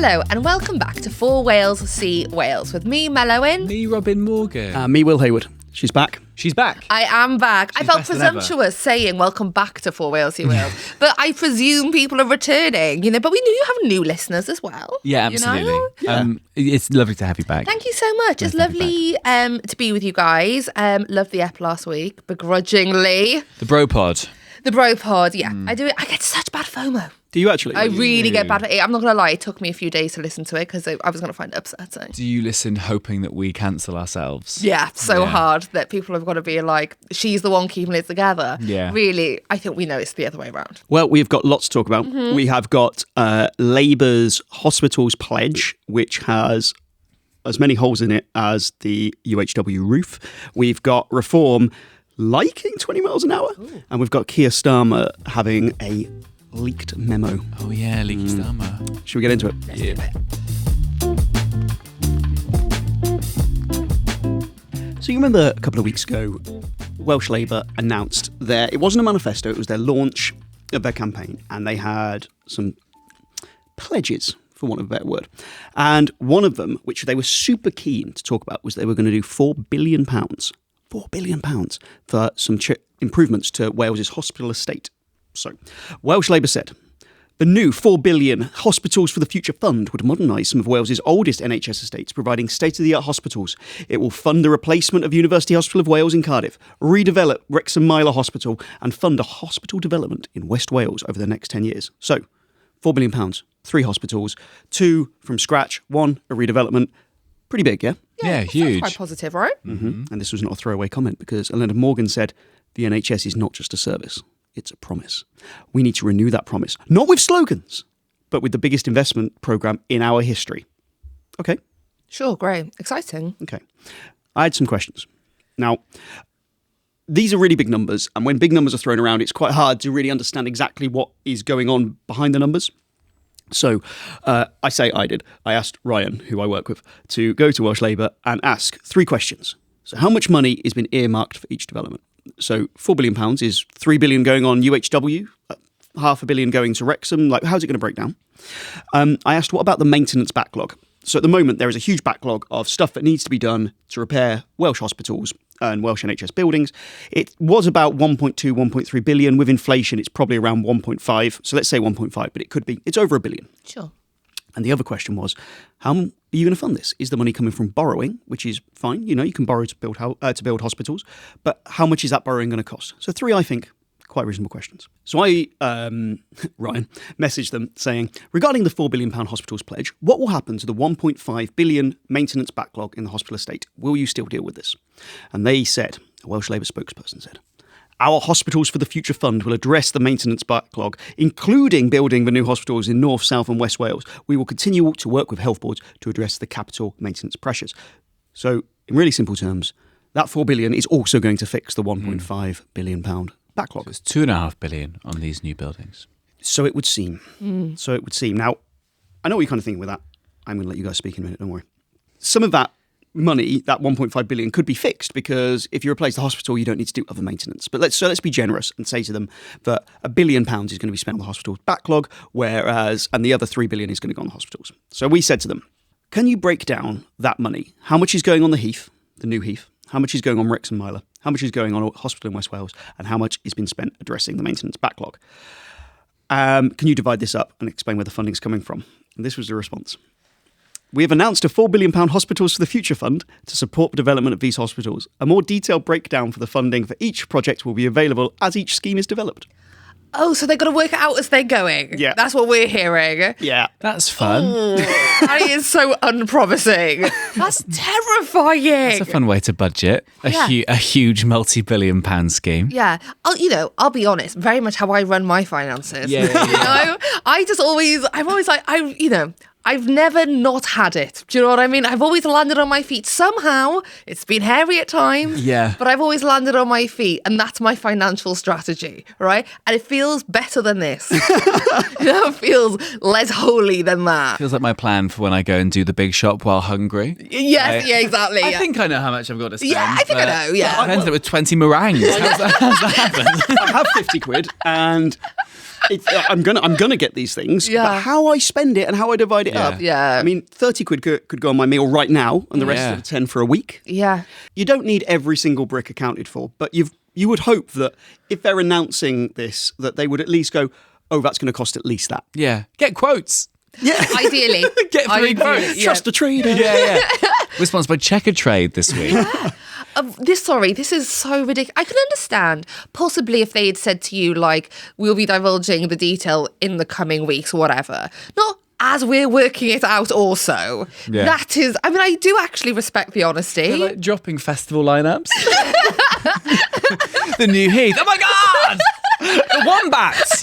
Hello and welcome back to 4 Wales See Wales with me, Mel Owen. Me, Robin Morgan. Me, Will Hayward. She's back. She's back. I am back. I felt better than ever. presumptuous saying welcome back to 4 Wales See Wales, but I presume people are returning, but we you have new listeners as well. Yeah, absolutely. It's lovely to have you back. Thank you so much. It's lovely to be with you guys. Loved the ep last week, begrudgingly. The Bro Pod. The bro pod, yeah. I do it. I get such bad FOMO. Do you actually? I really get bad. I'm not going to lie. It took me a few days to listen to it because I was going to find it upsetting. Do you listen hoping that we cancel ourselves? Yeah, hard that people have got to be like, she's the one keeping it together. Yeah. Really, I think we know it's the other way around. Well, we've got lots to talk about. We have got Labour's hospitals pledge, which has as many holes in it as the UHW roof. We've got reform liking 20 miles an hour. Ooh. And we've got Keir Starmer having a leaked memo. Oh, yeah, Leaky Starmer. Should we get into it? Let's do it. So you remember a couple of weeks ago, Welsh Labour announced it wasn't a manifesto, it was their launch of their campaign. And they had some pledges, for want of a better word. And one of them, which they were super keen to talk about, was they were going to do £4 billion. £4 billion for some improvements to Wales's hospital estate. So, Welsh Labour said, the new £4 billion Hospitals for the Future Fund would modernise some of Wales's oldest NHS estates, providing state-of-the-art hospitals. It will fund the replacement of University Hospital of Wales in Cardiff, redevelop Wrexham and and fund a hospital development in West Wales over the next 10 years. So, £4 billion, 3 hospitals, 2 from scratch, 1 a redevelopment. Pretty big, yeah? Yeah, huge. Quite positive, right? Mm-hmm. And this was not a throwaway comment because Elena Morgan said, the NHS is not just a service, it's a promise. We need to renew that promise, not with slogans, but with the biggest investment programme in our history. Okay? Sure, great. Exciting. Okay. I had some questions. Now, these are really big numbers, and when big numbers are thrown around, it's quite hard to really understand exactly what is going on behind the numbers. So I asked Ryan, who I work with, to go to Welsh Labour and ask 3 questions. So how much money has been earmarked for each development? So £4 billion is £3 billion going on UHW, £500 million going to Wrexham. Like, how's it going to break down? I asked, what about the maintenance backlog? So at the moment, there is a huge backlog of stuff that needs to be done to repair Welsh hospitals and Welsh NHS buildings. It was about 1.2, 1.3 billion. With inflation, it's probably around 1.5. So let's say 1.5, but it's over $1 billion. Sure. And the other question was, how are you going to fund this? Is the money coming from borrowing, which is fine, you can borrow to build hospitals, but how much is that borrowing going to cost? So 3, I think, quite reasonable questions. So I, Ryan, messaged them saying, regarding the £4 billion hospitals pledge, what will happen to the 1.5 billion maintenance backlog in the hospital estate? Will you still deal with this? And they said, a Welsh Labour spokesperson said, our Hospitals for the Future Fund will address the maintenance backlog, including building the new hospitals in North, South and West Wales. We will continue to work with health boards to address the capital maintenance pressures. So, in really simple terms, that £4 billion is also going to fix the £1.5 billion backlog. It's £2.5 billion on these new buildings. So it would seem. Now, I know what you're kind of thinking with that. I'm going to let you guys speak in a minute, don't worry. Some of that money, that 1.5 billion, could be fixed because if you replace the hospital, you don't need to do other maintenance. But let's be generous and say to them that £1 billion is going to be spent on the hospital's backlog, and the other 3 billion is going to go on the hospitals. So we said to them, can you break down that money? How much is going on the Heath, the new Heath? How much is going on Wrexham Myler? How much is going on a hospital in West Wales? And how much has been spent addressing the maintenance backlog? Can you divide this up and explain where the funding is coming from? And this was the response. We have announced a £4 billion Hospitals for the Future Fund to support the development of these hospitals. A more detailed breakdown for the funding for each project will be available as each scheme is developed. Oh, so they're going to work it out as they're going. Yeah. That's what we're hearing. Yeah. That's fun. Oh, that is so unpromising. That's terrifying. That's a fun way to budget a huge multi-billion pound scheme. Yeah. I'll be honest, very much how I run my finances. Yeah. I'm always like, I've never not had it. Do you know what I mean? I've always landed on my feet. Somehow, it's been hairy at times, but I've always landed on my feet, and that's my financial strategy, right? And it feels better than this. It feels less holy than that. Feels like my plan for when I go and do the big shop while hungry. Yes, exactly. I think I know how much I've got to spend. Yeah, I think I know, yeah. I ended up with 20 meringues. How's that happen? I have 50 quid and I'm gonna get these things. Yeah. But how I spend it and how I divide it up. Yeah. I mean, 30 quid could go on my meal right now, and the rest of the 10 for a week. Yeah. You don't need every single brick accounted for, but you would hope that if they're announcing this, that they would at least go, oh, that's going to cost at least that. Yeah. Get quotes. Yeah. Ideally. Get 3 quotes. Yeah. Trust a trader. Yeah. We're sponsored by Checker Trade this week. This is so ridiculous. I can understand possibly if they had said to you, like, we'll be divulging the detail in the coming weeks or whatever. Not as we're working it out also. Yeah. That is, I mean, I do actually respect the honesty. They're like dropping festival lineups. The new Heath. Oh my God! The Wombats!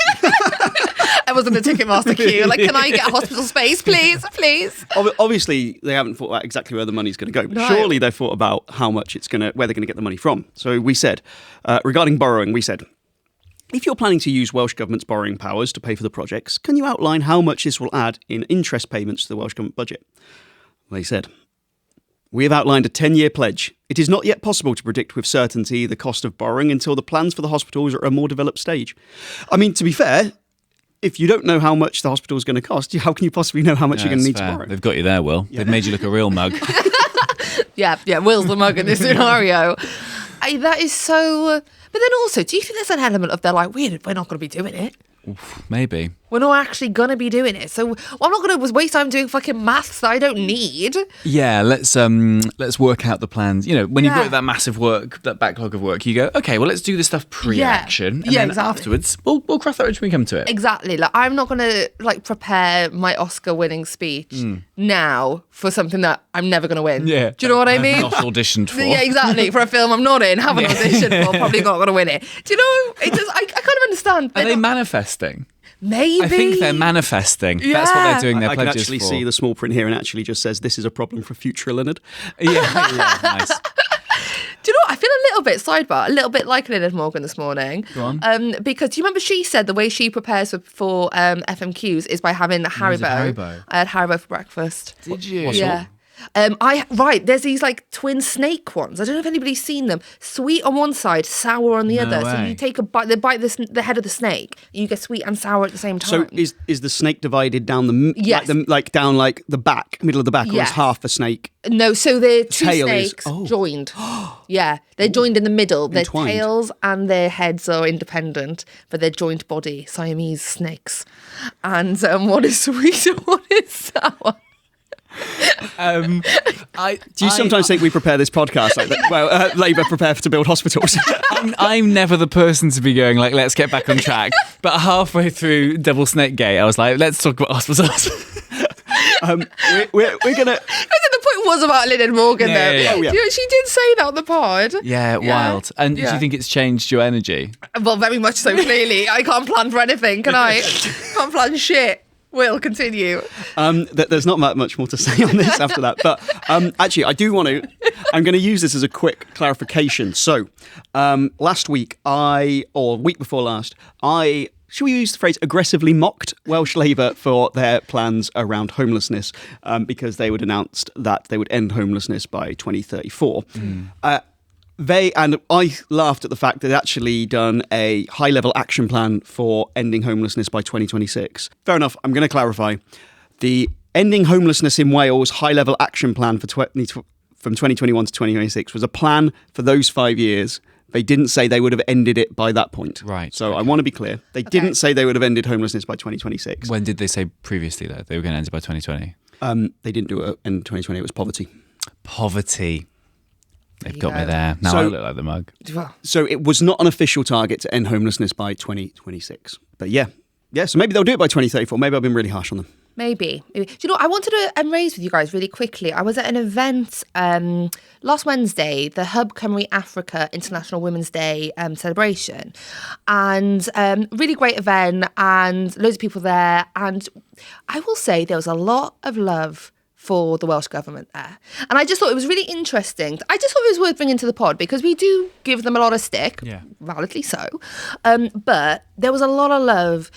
I was in the Ticketmaster queue. Like, can I get a hospital space, please? Please. Obviously, they haven't thought about exactly where the money's going to go. No. Surely they've thought about where they're going to get the money from. So we said, regarding borrowing, we said, if you're planning to use Welsh Government's borrowing powers to pay for the projects, can you outline how much this will add in interest payments to the Welsh Government budget? They said, we have outlined a 10-year pledge. It is not yet possible to predict with certainty the cost of borrowing until the plans for the hospitals are at a more developed stage. I mean, to be fair, if you don't know how much the hospital is going to cost, how can you possibly know how much you're going to need to borrow? They've got you there, Will. They've made you look a real mug. Yeah, Will's the mug in this scenario. That is so... But then also, do you think there's an element of they're like, we're not going to be doing it? Maybe. We're not actually going to be doing it. So I'm not going to waste time doing fucking maths that I don't need. Yeah, let's work out the plans. You know, when you've got that massive work, that backlog of work, you go, okay, well, let's do this stuff pre-action. And then exactly. afterwards, we'll cross that bridge when we come to it. Exactly. Like, I'm not going to prepare my Oscar-winning speech now for something that I'm never going to win. Yeah. Do you know what I mean? Not auditioned for. Yeah, exactly. For a film I'm not in, haven't auditioned for, probably not going to win it. Do you know? It just, I kind of understand. Are they manifesting? Maybe. I think they're manifesting. That's what they're doing their I can pledges actually for. see the small print here and actually just says, this is a problem for future Leonard. Yeah, nice. Do you know what? I feel a little bit like Leonard Morgan this morning. Go on. Because do you remember she said the way she prepares for FMQs is by having Haribo. Haribo? I had Haribo for breakfast. Did you? Yeah. There's these like twin snake ones. I don't know if anybody's seen them. Sweet on one side, sour on the other. So way. you take a bite, they bite the head of the snake. You get sweet and sour at the same time. So is the snake divided down the Yes. down the back, middle of the back, or is Yes. half the snake? No, so they're two tail is- snakes oh. joined. Yeah, they're joined in the middle. Their Entwined. tails and their heads are independent, but they're joint body, Siamese snakes. And one is sweet and one is sour. Do you sometimes think we prepare this podcast like that? Well, Labour prepare to build hospitals. I'm never the person to be going like, let's get back on track. But halfway through Double Snake Gate, I was like, let's talk about hospitals. We're gonna. I think the point was about Leonard Morgan, Yeah, though. yeah, yeah. Oh, yeah. You know, she did say that on the pod. Yeah, wild. And do Yeah. you think it's changed your energy? Well, very much so, clearly. I can't plan for anything, can I? Can't plan shit. Will continue. There's not much more to say on this after that. But actually, I do want to. I'm going to use this as a quick clarification. So, last week, week before last, should we use the phrase aggressively mocked Welsh Labour for their plans around homelessness because they would announced that they would end homelessness by 2034. I laughed at the fact that they'd actually done a high-level action plan for ending homelessness by 2026. Fair enough, I'm going to clarify. The Ending Homelessness in Wales high-level action plan from 2021 to 2026 was a plan for those 5 years. They didn't say they would have ended it by that point. Right. So I want to be clear. They didn't say they would have ended homelessness by 2026. When did they say previously, though? They were going to end it by 2020? They didn't do it in 2020. It was poverty. Poverty. They've There got you me go. there. Now So- I look like the mug. So it was not an official target to end homelessness by 2026. But yeah, so maybe they'll do it by 2034. Maybe I've been really harsh on them. Maybe. Do you know, I wanted to raise with you guys really quickly. I was at an event last Wednesday, the Hub Cymru Africa International Women's Day celebration. And really great event and loads of people there. And I will say there was a lot of love for the Welsh Government there. And I just thought it was really interesting. I just thought it was worth bringing to the pod because we do give them a lot of stick, Yeah. validly so. But there was a lot of love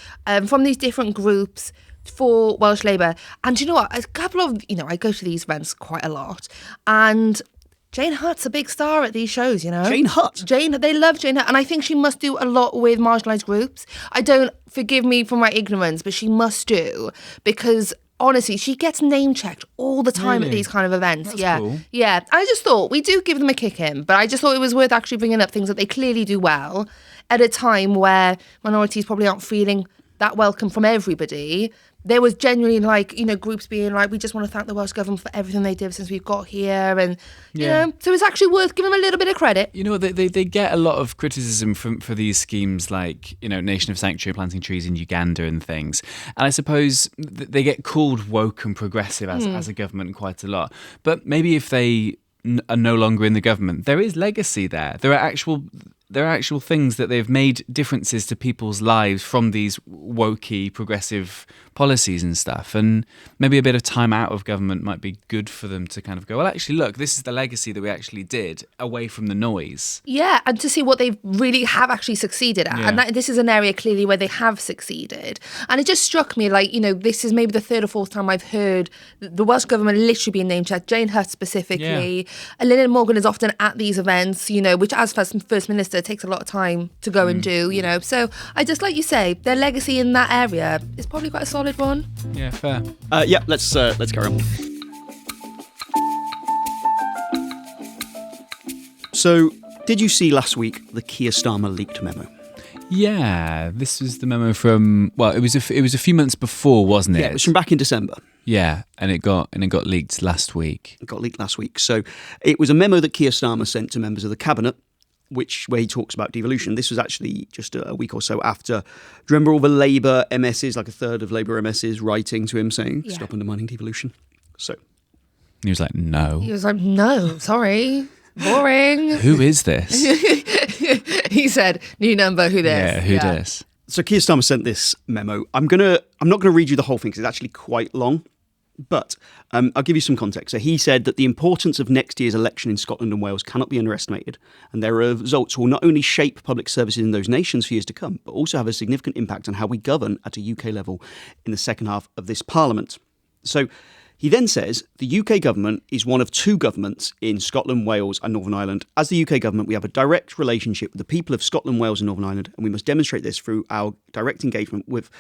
from these different groups for Welsh Labour. And do you know what? A couple of, I go to these events quite a lot. And Jane Hutt's a big star at these shows, you know. Jane Hutt? They love Jane Hutt. And I think she must do a lot with marginalised groups. Forgive me for my ignorance, but she must do. Because honestly, she gets name-checked all the time at these kind of events. That's cool. Yeah. I just thought, we do give them a kick in, but I just thought it was worth actually bringing up things that they clearly do well at a time where minorities probably aren't feeling that welcome from everybody. There was genuinely groups being like, we just want to thank the Welsh Government for everything they did since we've got here. And, you know, so it's actually worth giving them a little bit of credit. You know, they get a lot of criticism for these schemes like, you know, Nation of Sanctuary, planting trees in Uganda and things. And I suppose they get called woke and progressive as a government quite a lot. But maybe if they are no longer in the government, there is legacy there. There are actual things that they've made differences to people's lives from these wokey, progressive policies and stuff. And maybe a bit of time out of government might be good for them to kind of go, well, actually, look, this is the legacy that we actually did away from the noise. Yeah, and to see what they really have actually succeeded at. Yeah. And this is an area clearly where they have succeeded. And it just struck me like, you know, this is maybe the third or fourth time I've heard the Welsh Government literally being name-checked, Jane Hutt specifically. And Lynn Morgan is often at these events, you know, which as First Minister takes a lot of time to go and do, you know. So I just, like you say, their legacy in that area is probably quite a solid one. Yeah, fair. Let's carry on. So, did you see last week the Keir Starmer leaked memo? Yeah, this was the memo from, well, it was a few months before, wasn't it? Yeah, it was from back in December. Yeah, and it got leaked last week. It got leaked last week. So it was a memo that Keir Starmer sent to members of the cabinet, where he talks about devolution. This was actually just a week or so after. Do you remember all the Labour MSs, like a third of Labour MSs, writing to him saying, stop undermining devolution? So he was like, no. He was like, no, sorry. Boring. Who is this? He said, new number, who this? Yeah, who this? So Keir Starmer sent this memo. I'm not gonna read you the whole thing because it's actually quite long, but I'll give you some context. So he said that the importance of next year's election in Scotland and Wales cannot be underestimated, and their results will not only shape public services in those nations for years to come, but also have a significant impact on how we govern at a UK level in the second half of this Parliament. So he then says the UK government is one of two governments in Scotland, Wales and Northern Ireland. As the UK government, we have a direct relationship with the people of Scotland, Wales and Northern Ireland, and we must demonstrate this through our direct engagement with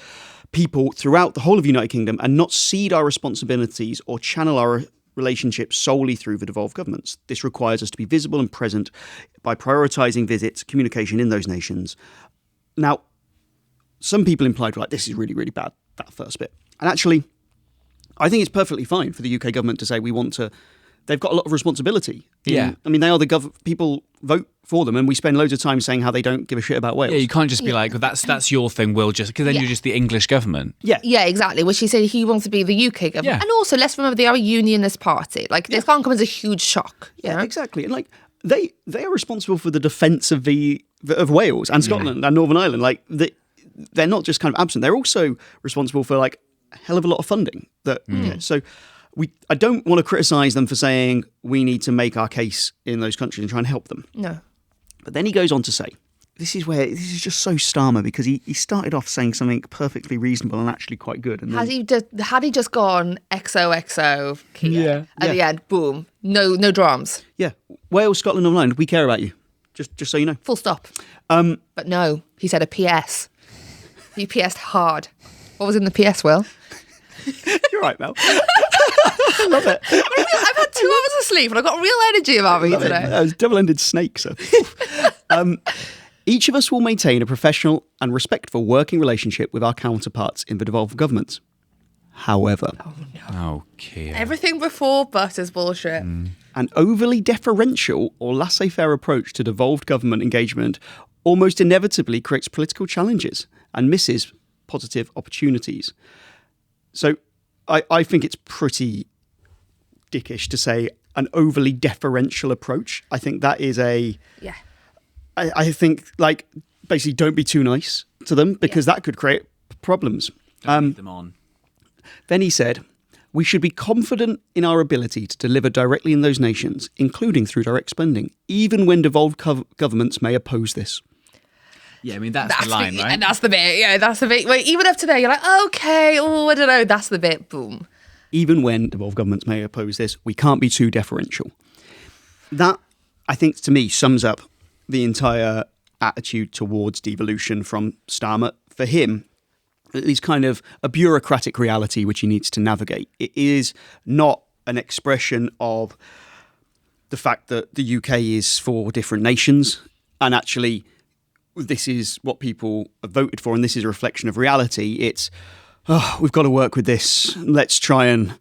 people throughout the whole of the United Kingdom and not cede our responsibilities or channel our relationships solely through the devolved governments. This requires us to be visible and present by prioritising visits, communication in those nations. Now, some people implied, right, this is really, really bad, that first bit. And actually, I think it's perfectly fine for the UK government to say we want to. They've got a lot of responsibility. Yeah. I mean, they are the people vote for them, and we spend loads of time saying how they don't give a shit about Wales. Yeah, you can't just be like, well, that's your thing, we'll just, because then you're just the English government. Yeah. Yeah, exactly. Which he said he wants to be the UK government. Yeah. And also, let's remember, they are a unionist party. Like, this can't come as a huge shock. Yeah, exactly. And like, they are responsible for the defence of Wales and Scotland and Northern Ireland. Like, they're not just kind of absent. They're also responsible for like a hell of a lot of funding. So I don't want to criticise them for saying we need to make our case in those countries and try and help them. No. But then he goes on to say, this is just so Starmer, because he started off saying something perfectly reasonable and actually quite good. And had he just gone XOXO Keir, at the end, boom, no drums. Yeah, Wales, Scotland, Northern Ireland, we care about you. Just so you know. Full stop. But no, he said a PS. He PS'd hard. What was in the PS, Will? You're right, Mel. I love it. I've had 2 hours of sleep and I've got real energy about me today. That was double-ended snake, so. Each of us will maintain a professional and respectful working relationship with our counterparts in the devolved governments. However, Okay. Everything before but is bullshit. An overly deferential or laissez-faire approach to devolved government engagement almost inevitably creates political challenges and misses positive opportunities. So I think it's pretty dickish to say an overly deferential approach. I think that is I think, like, basically don't be too nice to them, because that could create problems. Don't lead them on. Then he said, we should be confident in our ability to deliver directly in those nations, including through direct spending, even when devolved governments may oppose this. Yeah, I mean, that's the line, right? And that's the bit. Yeah, that's the bit. Wait, even up to there, you're like, okay, I don't know. That's the bit. Boom. Even when devolved governments may oppose this, we can't be too deferential. that, I think, to me, sums up the entire attitude towards devolution from Starmer. For him, it is kind of a bureaucratic reality which he needs to navigate. It is not an expression of the fact that the UK is for different nations, and actually this is what people have voted for, and this is a reflection of reality. It's, we've got to work with this. Let's try and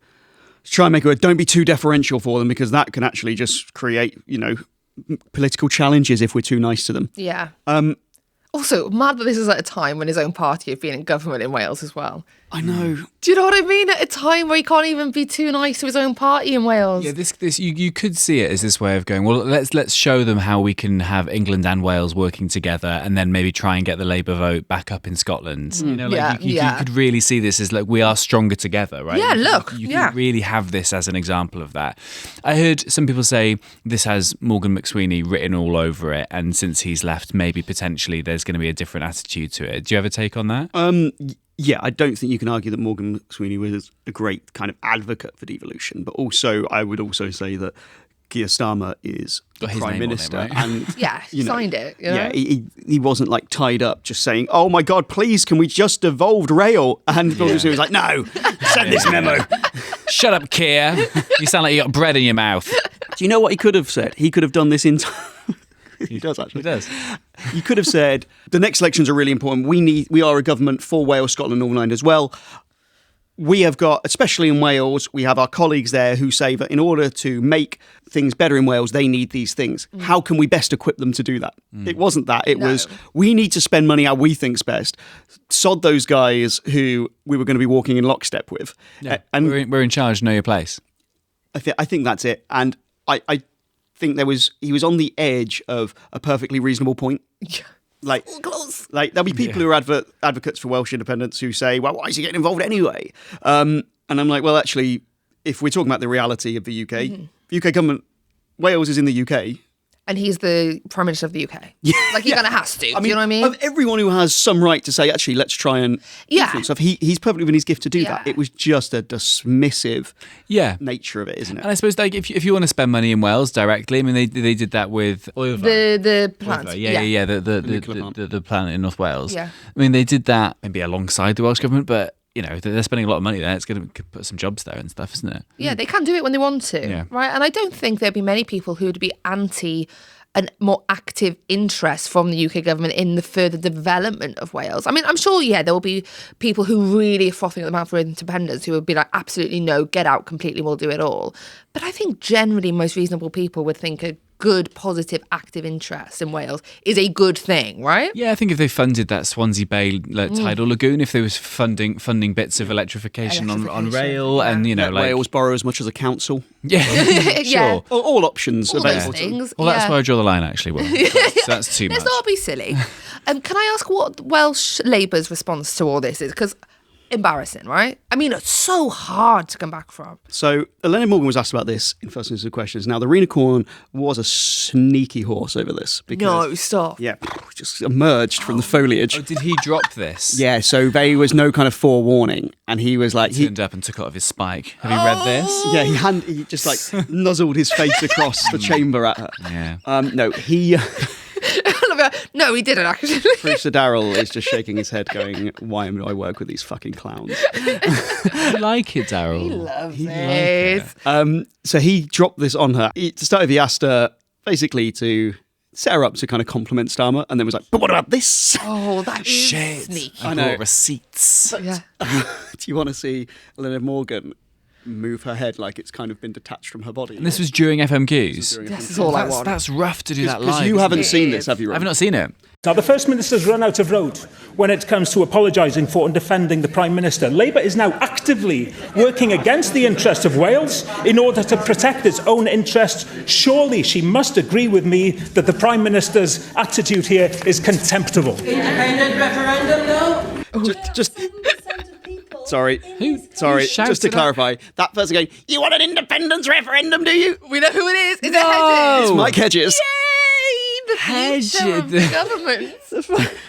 make it. Don't be too deferential for them, because that can actually just create, political challenges if we're too nice to them. Yeah. Also, mad that this is at a time when his own party have been in government in Wales as well. I know. Do you know what I mean? At a time where he can't even be too nice to his own party in Wales. Yeah, this you could see it as this way of going, well, let's show them how we can have England and Wales working together, and then maybe try and get the Labour vote back up in Scotland. You could really see this as, like, we are stronger together, right? Yeah, You can really have this as an example of that. I heard some people say this has Morgan McSweeney written all over it, and since he's left, maybe potentially there's going to be a different attitude to it. Do you have a take on that? Yeah, I don't think you can argue that Morgan McSweeney was a great kind of advocate for devolution, but also I would also say that Keir Starmer is the Prime Minister, right? and signed it. Yeah, he wasn't like tied up just saying, "Oh my God, please, can we just devolve rail?" And he was like, "No, send this memo." Shut up, Keir. You sound like you got bread in your mouth. Do you know what he could have said? He could have done this in time. He does, actually. He does. You could have said, the next elections are really important. We are a government for Wales, Scotland, Northern Ireland as well. We have got, especially in Wales, we have our colleagues there who say that in order to make things better in Wales, they need these things. How can we best equip them to do that? It wasn't that. It was, we need to spend money how we think's best. Sod those guys who we were going to be walking in lockstep with. Yeah. And we're in charge, know your place. I think that's it. And I think he was on the edge of a perfectly reasonable point. Like, close. Like there'll be people who are advocates for Welsh independence who say, well, why is he getting involved anyway? And I'm like, well, actually, if we're talking about the reality of the UK, the UK government, Wales is in the UK. And he's the Prime Minister of the UK. Yeah, like, he kind of has to. Do you know what I mean? Of everyone who has some right to say, actually, let's try and influence stuff, he's perfectly within his gift to do that. It was just a dismissive nature of it, isn't it? And I suppose, like, if you want to spend money in Wales directly, I mean, they did that with the plant. The plant in North Wales. Yeah. I mean, they did that maybe alongside the Welsh government, but they're spending a lot of money there. It's going to put some jobs there and stuff, isn't it? Yeah, they can do it when they want to, right? And I don't think there'd be many people who would be anti a more active interest from the UK government in the further development of Wales. I mean, I'm sure, there will be people who really are frothing at the mouth for independence who would be like, absolutely no, get out completely, we'll do it all. But I think generally most reasonable people would think a good, positive, active interest in Wales is a good thing, right? Yeah, I think if they funded that Swansea Bay tidal lagoon, if they was funding bits of electrification on rail, and like Wales borrow as much as a council. Yeah, sure. All options all available. Those things. Well, that's where I draw the line, actually. Well, that's too much. Let's not be silly. Can I ask what Welsh Labour's response to all this is? Because embarrassing, right? I mean, it's so hard to come back from. So Elena Morgan was asked about this in first instance of questions. Now, the Rena Corn was a sneaky horse over this. Because, no, stop. Yeah, just emerged from the foliage. Oh, did he drop this? Yeah, so there was no kind of forewarning. And he was like... He turned up and took it off his spike. Have you read this? Yeah, he just like nuzzled his face across the chamber at her. Yeah. No, he... No, he didn't actually. Producer Daryl is just shaking his head going, why do I work with these fucking clowns? I like it, Daryl. He loves it. So he dropped this on her. To start with, he asked her basically to set her up to kind of compliment Starmer, and then was like, but what about this? Oh, that is sneaky. I know. Receipts. Yeah. Do you want to see Elena Morgan move her head like it's kind of been detached from her body? And this was during FMQs? This is all I want. That's rough to do that live. Because you haven't seen this, have you, Rob? I've not seen it. Now, the First Minister's run out of road when it comes to apologising for and defending the Prime Minister. Labour is now actively working against the interests of Wales in order to protect its own interests. Surely she must agree with me that the Prime Minister's attitude here is contemptible. Independent referendum, though? Just Sorry. Sorry. Just to clarify, that person going, you want an independence referendum, do you? We know who it is. Is it Hedges? It's Mike Hedges. Yay! The future of the government.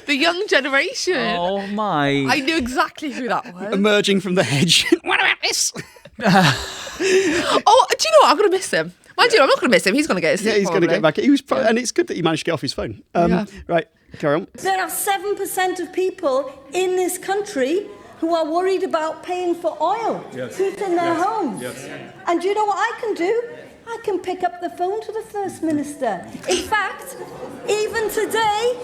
The young generation. Oh, my. I knew exactly who that was. Emerging from the hedge. What about this? Oh, do you know what? I'm going to miss him. Mind you, I'm not going to miss him. He's going to get his seat. Yeah, he's going to get back. And it's good that he managed to get off his phone. Right, carry on. There are 7% of people in this country who are worried about paying for oil, heat in their homes. Yes. And do you know what I can do? I can pick up the phone to the First Minister. In fact, even today...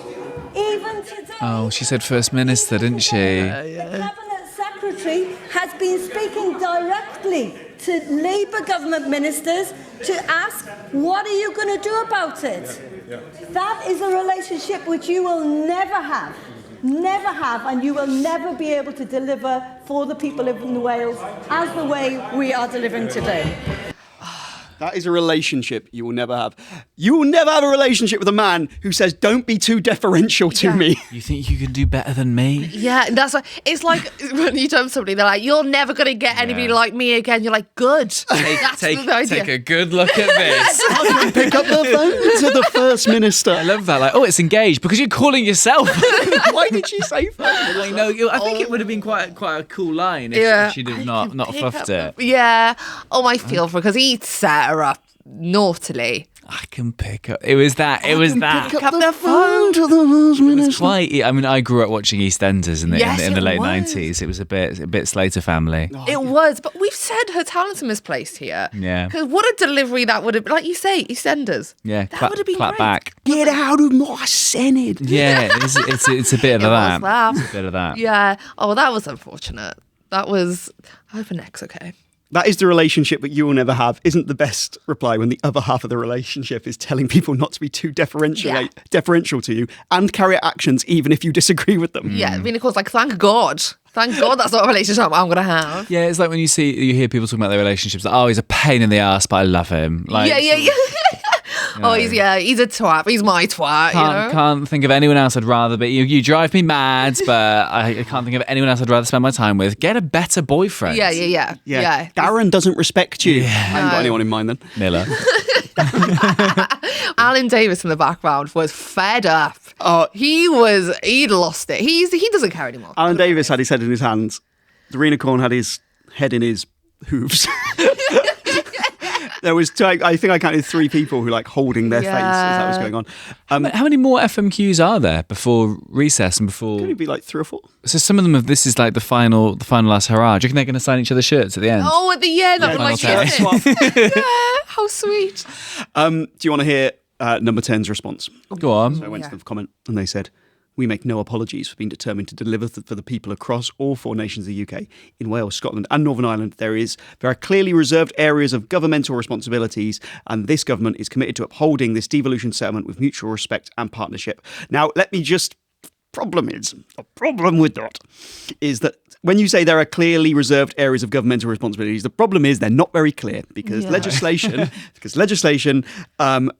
Oh, she said First Minister, didn't she? The Cabinet Secretary has been speaking directly to Labour government ministers to ask, what are you going to do about it? That is a relationship which you will never have, and you will never be able to deliver for the people of Wales as the way we are delivering today. That is a relationship you will never have. You will never have a relationship with a man who says, don't be too deferential to me. You think you can do better than me? Yeah, and that's why it's like when you tell somebody, they're like, you're never going to get anybody like me again. You're like, good. Take a good look at this. I can pick up the phone to the First Minister. I love that. Like, oh, it's engaged because you're calling yourself. Why did she say that? Like, no, I think it would have been quite a cool line if she'd have not fluffed it. Yeah. Oh, I feel for her because he set her up naughtily. I can pick up. It was that. Pick up the phone to the First Minister. I mean, I grew up watching EastEnders in the late 90s. It was a bit Slater family. It was, but we've said her talents are misplaced here. Yeah. Because what a delivery that would have been. Like you say, EastEnders. Yeah. That would have been clap great. back. Get out of my Senate. Yeah, it's a bit of that. It's a bit of that. Yeah. Oh, that was unfortunate. That was. I hope her neck's okay. That is the relationship that you will never have, isn't the best reply when the other half of the relationship is telling people not to be too deferential to you and carry out actions even if you disagree with them. Yeah, I mean, of course, like, thank God that's not a relationship I'm going to have. Yeah, it's like when you hear people talking about their relationships, like, oh, he's a pain in the ass, but I love him. Like, yeah. Oh, he's a twat. He's my twat. Can't think of anyone else I'd rather be. You drive me mad, but I can't think of anyone else I'd rather spend my time with. Get a better boyfriend. Yeah. Darren doesn't respect you. I haven't got anyone in mind then. Miller. Alan Davis in the background was fed up. He'd lost it. He doesn't care anymore. Alan Davis had his head in his hands. Darina Corn had his head in his hooves. There was I think I counted 3 people who holding their face as that was going on. How many more FMQs are there before recess and before? Could it be 3 or 4? So some of them this is the final last hurrah. Do you think they're going to sign each other's shirts at the end? Oh, at the end, that would yeah, how sweet. Do you want to hear number 10's response? Go on. So I went to the comment and they said, "We make no apologies for being determined to deliver for the people across all 4 nations of the UK. In Wales, Scotland and Northern Ireland, there are clearly reserved areas of governmental responsibilities, and this government is committed to upholding this devolution settlement with mutual respect and partnership." Now, let me just... The problem with that is that when you say there are clearly reserved areas of governmental responsibilities, the problem is they're not very clear because legislation,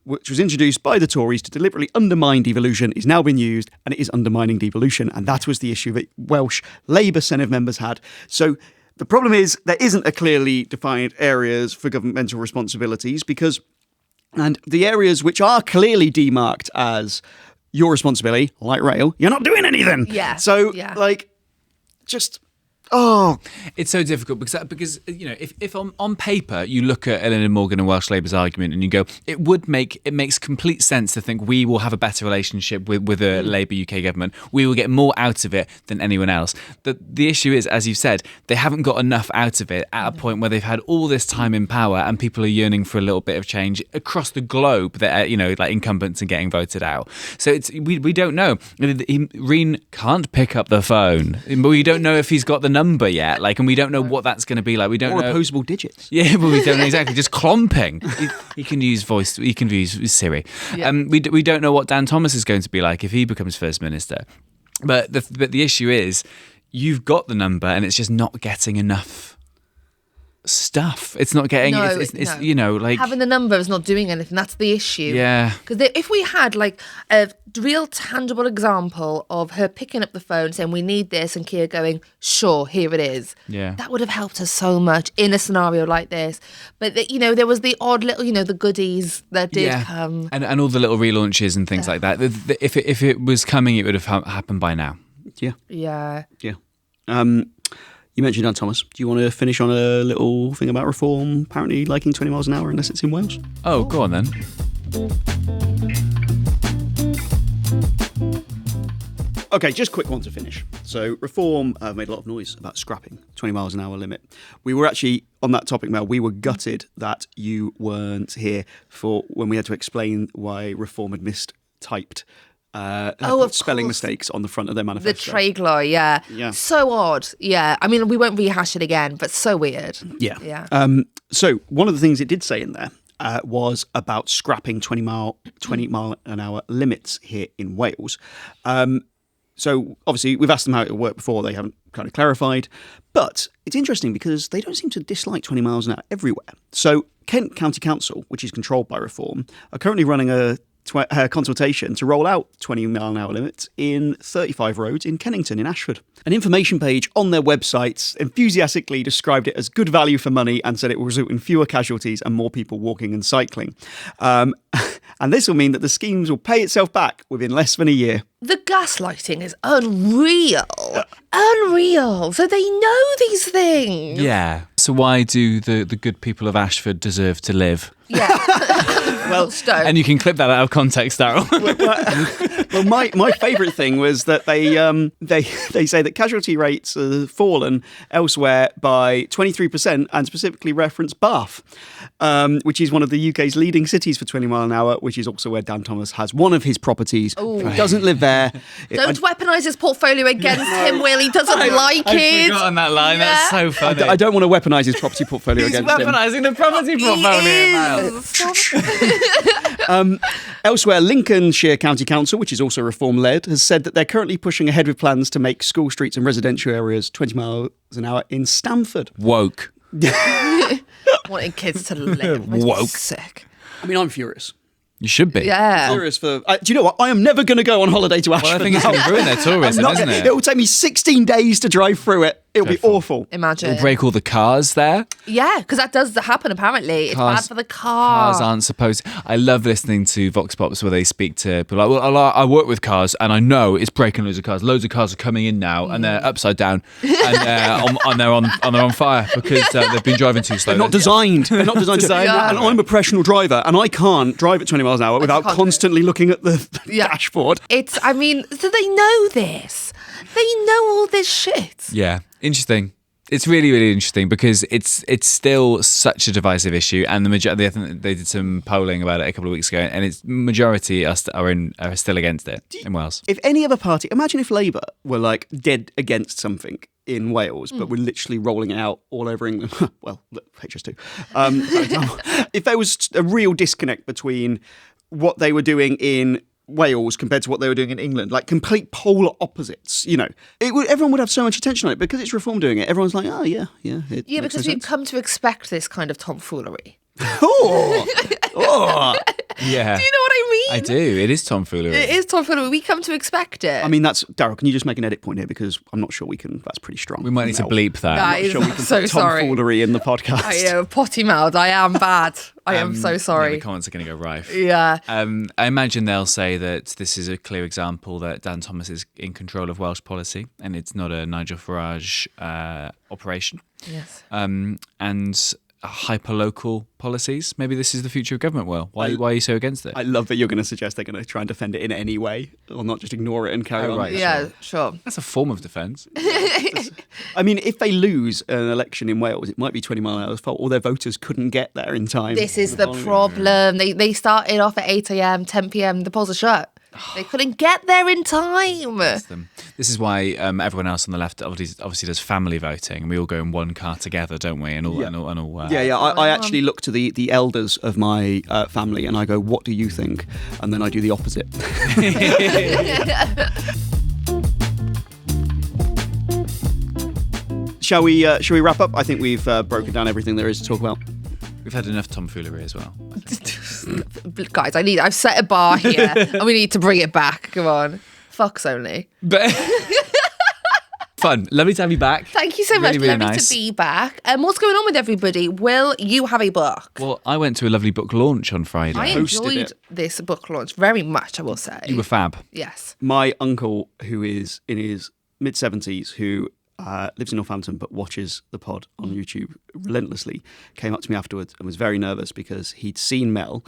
which was introduced by the Tories to deliberately undermine devolution, is now being used and it is undermining devolution. And that was the issue that Welsh Labour Senate members had. So the problem is there isn't a clearly defined areas for governmental responsibilities and the areas which are clearly demarked as your responsibility, like rail, you're not doing anything. Yeah. So, it's so difficult because if on paper you look at Eleanor Morgan and Welsh Labour's argument and you go, it makes complete sense to think we will have a better relationship with a Labour UK government. We will get more out of it than anyone else. The issue is, as you've said, they haven't got enough out of it at a point where they've had all this time in power and people are yearning for a little bit of change across the globe. That incumbents are getting voted out. So we don't know. Reen can't pick up the phone, but we don't know if he's got the number yet, and we don't know what that's going to be like. We don't know opposable digits. Yeah, but we don't know exactly. Just clomping. He can use voice. He can use Siri. Yeah. We don't know what Dan Thomas is going to be like if he becomes First Minister. But the issue is, you've got the number, and it's just not getting enough stuff. It's not getting. No, having the number is not doing anything. That's the issue. Yeah. Because if we had a real tangible example of her picking up the phone saying we need this and Keir going, sure, here it is. Yeah. That would have helped us so much in a scenario like this. But there was the odd little, the goodies that did come. And all the little relaunches and things like that. If it was coming, it would have happened by now. Yeah. Yeah. Yeah. You mentioned Dan Thomas. Do you want to finish on a little thing about reform apparently liking 20 miles an hour unless it's in Wales? Oh, go on then. Okay, just quick one to finish. So Reform made a lot of noise about scrapping 20 miles an hour limit. We were actually, on that topic, Mel, we were gutted that you weren't here for when we had to explain why Reform had mistyped spelling mistakes on the front of their manifesto. The Treiglo, yeah. So odd. Yeah. I mean, we won't rehash it again, but so weird. Yeah. So one of the things it did say in there was about scrapping 20 mile an hour limits here in Wales. So obviously we've asked them how it will work before. They haven't kind of clarified. But it's interesting because they don't seem to dislike 20 miles an hour everywhere. So Kent County Council, which is controlled by Reform, are currently running a consultation to roll out 20 mile an hour limits in 35 roads in Kennington in Ashford. An information page on their website enthusiastically described it as good value for money and said it will result in fewer casualties and more people walking and cycling. And this will mean that the schemes will pay itself back within less than a year. The gaslighting is unreal. Unreal. So they know these things. Yeah. So why do the good people of Ashford deserve to live? Yeah. Well, and you can clip that out of context, Daryl. Well, my favourite thing was that they say that casualty rates have fallen elsewhere by 23% and specifically reference Bath, which is one of the UK's leading cities for 20 mile an hour, which is also where Dan Thomas has one of his properties. He doesn't live there. Don't weaponise his portfolio against him, Will. He doesn't like it. I've forgotten that line. Yeah. That's so funny. I don't want to weaponise his property portfolio against him. He's weaponising the property portfolio. Elsewhere, Lincolnshire County Council, which is also Reform-led, has said that they're currently pushing ahead with plans to make school streets and residential areas 20 miles an hour in Stamford. Woke. Wanting kids to live. Woke. Sick. I mean, I'm furious. You should be. Yeah. Furious for. Do you know what? I am never going to go on holiday to Ashford. Well, I think it's going to ruin their tourism, isn't it? It will take me 16 days to drive through it. It'll be awful. Imagine. It'll break all the cars there. Yeah, because that does happen apparently. It's bad for the car. Cars aren't supposed. I love listening to Vox Pops where they speak to people like, well, I work with cars and I know it's breaking loads of cars. Loads of cars are coming in now and they're upside down and they're on fire because they've been driving too slow. They're not designed. They're not designed. Yeah. And I'm a professional driver and I can't drive at 20 miles an hour without constantly looking at the dashboard. I mean, so they know this. They know all this shit. Yeah, interesting. It's really, really interesting because it's still such a divisive issue, and the majority. I think they did some polling about it a couple of weeks ago, and its majority are still against it in Wales. If any other party, imagine if Labour were like dead against something in Wales, but we're literally rolling it out all over England. Well, HS2. For example. If there was a real disconnect between what they were doing in Wales compared to what they were doing in England, like complete polar opposites, everyone would have so much attention on it because it's Reform doing it. Everyone's like, oh yeah. Because we've come to expect this kind of tomfoolery. Oh. Yeah. Do you know what I mean? I do. It is tomfoolery. It is tomfoolery. We come to expect it. I mean, that's Daryl. Can you just make an edit point here because I'm not sure we can. That's pretty strong. We might need to bleep that. Guys, I'm not sure we can so put sorry. tomfoolery in the podcast. I know, potty mouth. I am bad. I am so sorry. Yeah, the comments are going to go rife. Yeah. I imagine they'll say that this is a clear example that Dan Thomas is in control of Welsh policy and it's not a Nigel Farage operation. Yes. And hyper-local policies. Maybe this is the future of government, Will. Why are you so against it? I love that you're going to suggest they're going to try and defend it in any way or not just ignore it and carry on. Right. Yeah, sure. That's a form of defence. I mean, if they lose an election in Wales, it might be 20 mile an hour's fault. All their voters couldn't get there in time. This is the problem. They started off at 8 a.m, 10 p.m, the polls are shut. They couldn't get there in time. This is why everyone else on the left obviously does family voting, and we all go in one car together, don't we? And all. I actually look to the elders of my family, and I go, "What do you think?" And then I do the opposite. Shall we wrap up? I think we've broken down everything there is to talk about. We've had enough tomfoolery as well. Guys, I've set a bar here and we need to bring it back. Come on. Fucks only. But fun. Lovely to have you back. Thank you so much. Really Lovely nice to be back. What's going on with everybody? Will you have a book? Well, I went to a lovely book launch on Friday. I enjoyed this book launch very much, I will say. You were fab. Yes. My uncle, who is in his mid-70s, who lives in Northampton but watches the pod on YouTube relentlessly, came up to me afterwards and was very nervous because he'd seen Mel.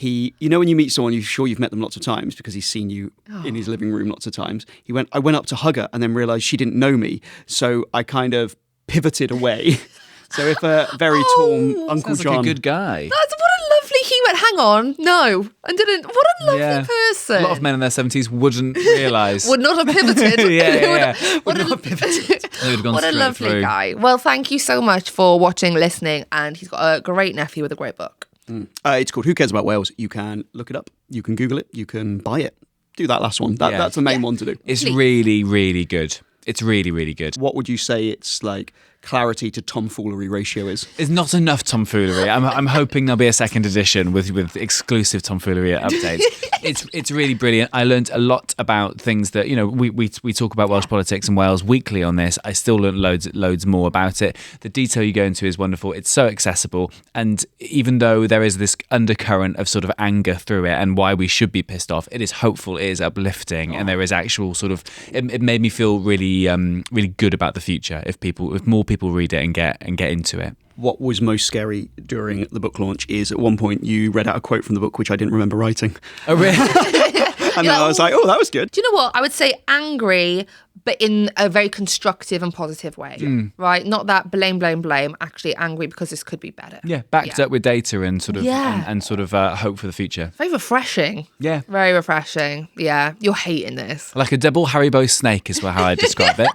When you meet someone, you're sure you've met them lots of times because he's seen you in his living room lots of times. I went up to hug her and then realised she didn't know me. So I kind of pivoted away. So if a very tall Uncle John... like a good guy. That's what a lovely... He went, hang on, no. And didn't... What a lovely person. A lot of men in their 70s wouldn't realise. Would not have pivoted. Would not have pivoted. They would have gone What a straight lovely through. guy. Well, thank you so much for watching, listening, and he's got a great nephew with a great book. It's called Who Cares About Wales? You can look it up. You can Google it. You can buy it. Do that last one. That's the main one to do. It's really, really good. It's really, really good. What would you say its like clarity to tomfoolery ratio is? There's not enough tomfoolery. I'm hoping there'll be a second edition with exclusive tomfoolery updates. It's really brilliant. I learned a lot about things that, we talk about Welsh politics and Wales weekly on this. I still learned loads more about it. The detail you go into is wonderful. It's so accessible. And even though there is this undercurrent of sort of anger through it and why we should be pissed off, it is hopeful, it is uplifting, and there is actual sort of, it made me feel really really good about the future if more people read it and get into it. What was most scary during the book launch is at one point you read out a quote from the book which I didn't remember writing. Oh, really? And then I was like, oh, that was good. Do you know what? I would say angry, but in a very constructive and positive way, right? Not that blame, actually angry because this could be better. Yeah, backed up with data and sort of and sort of hope for the future. Very refreshing. Yeah. Very refreshing. Yeah, you're hating this. Like a double Haribo snake is how I describe it.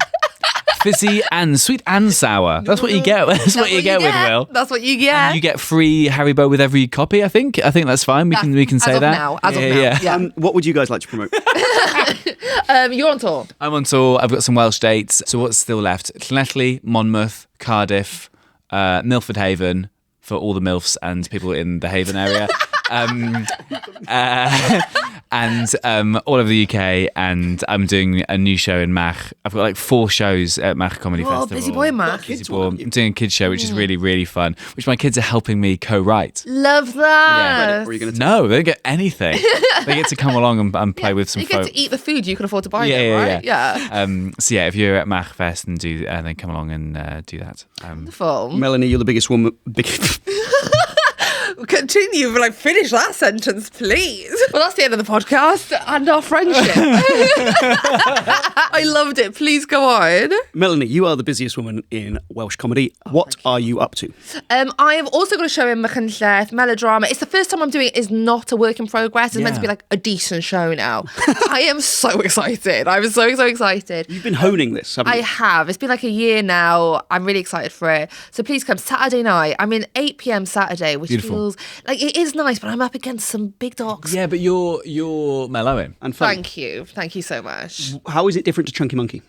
Fizzy and sweet and sour. That's what you get. That's what you get with Will. That's what you get. And you get free Haribo with every copy. I think that's fine. We can say that. As of now. Yeah. What would you guys like to promote? You're on tour. I'm on tour. I've got some Welsh dates. So what's still left? Llanelli, Monmouth, Cardiff, Milford Haven for all the MILFs and people in the Haven area. And all over the UK, and I'm doing a new show in Mach. I've got like 4 shows at Mach Comedy Festival. Busy boy, Mach. Busy boy. I'm doing a kids show, which is really, really fun, which my kids are helping me co-write. Love that. No, they don't get anything. They get to come along and play with some folk. You get to eat the food you can afford to buy right? Yeah. So if you're at Mach Fest and then come along and do that. Wonderful. Melanie, you're the biggest woman. Continue, but finish that sentence, please. Well, that's the end of the podcast and our friendship. I loved it. Please go on. Melanie, you are the busiest woman in Welsh comedy. What are you up to? I have also got a show in Machynlleth, melodrama. It's the first time I'm doing it. Is not a work in progress. It's meant to be like a decent show now. I am so excited. I'm so excited. You've been honing this, haven't you? I have. It's been like a year now. I'm really excited for it. So please come Saturday night. I'm in 8 p.m. Saturday, which feels like it is nice, but I'm up against some big dogs. Yeah, but you're Mel Owen. And fun. Thank you so much. How is it different to Chunky Monkey?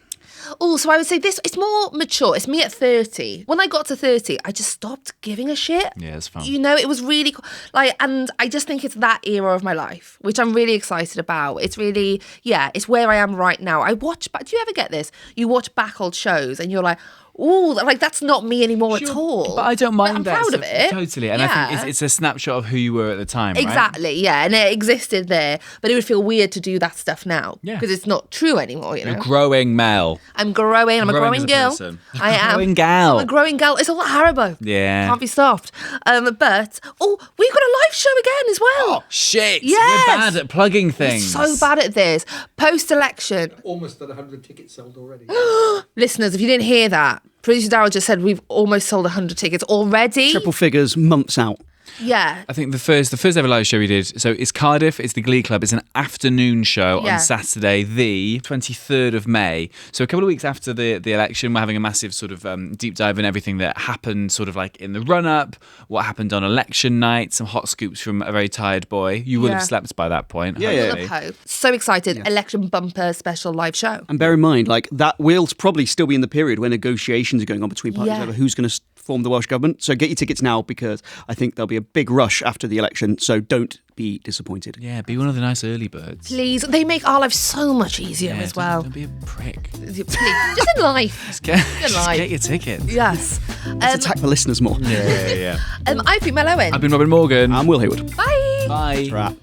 Oh, so I would say it's more mature. It's me at 30. When I got to 30, I just stopped giving a shit. Yeah, it's fun. It was really and I just think it's that era of my life, which I'm really excited about. It's really, it's where I am right now. I watch back. Do you ever get this? You watch back old shows and you're like, ooh, that's not me anymore at all. But I don't mind I'm that. proud of it. Totally. And I think it's a snapshot of who you were at the time, right? Exactly, yeah. And it existed there. But it would feel weird to do that stuff now. Yeah. Because it's not true anymore, You're growing, Mel. I'm growing. I'm a growing girl. I am. Growing gal. I'm a growing gal. It's a lot of Haribo. Yeah. Can't be stopped. But, we've got a live show again as well. Oh, shit. Yes. We're bad at plugging things. We're so bad at this. Post-election. Almost at 100 tickets sold already. Listeners, if you didn't hear that, producer Darryl just said we've almost sold 100 tickets already. Triple figures, months out. Yeah. I think the first ever live show we did, so it's Cardiff, it's the Glee Club, it's an afternoon show on Saturday, the 23rd of May. So a couple of weeks after the election, we're having a massive sort of deep dive in everything that happened sort of like in the run-up, what happened on election night, some hot scoops from a very tired boy. You will have slept by that point. Yeah. So excited. Election bumper special live show. And bear in mind, that will probably still be in the period where negotiations are going on between parties over who's going to form the Welsh Government. So get your tickets now because I think there'll be a big rush after the election. So don't be disappointed. Yeah, be one of the nice early birds. Please. They make our life so much easier as well. Don't be a prick. Please. Just in life. Just get your tickets. Yes. Let's attack the listeners more. Yeah. I've been Mel Owen. I've been Robin Morgan. I'm Will Hayward. Bye. Bye. Right.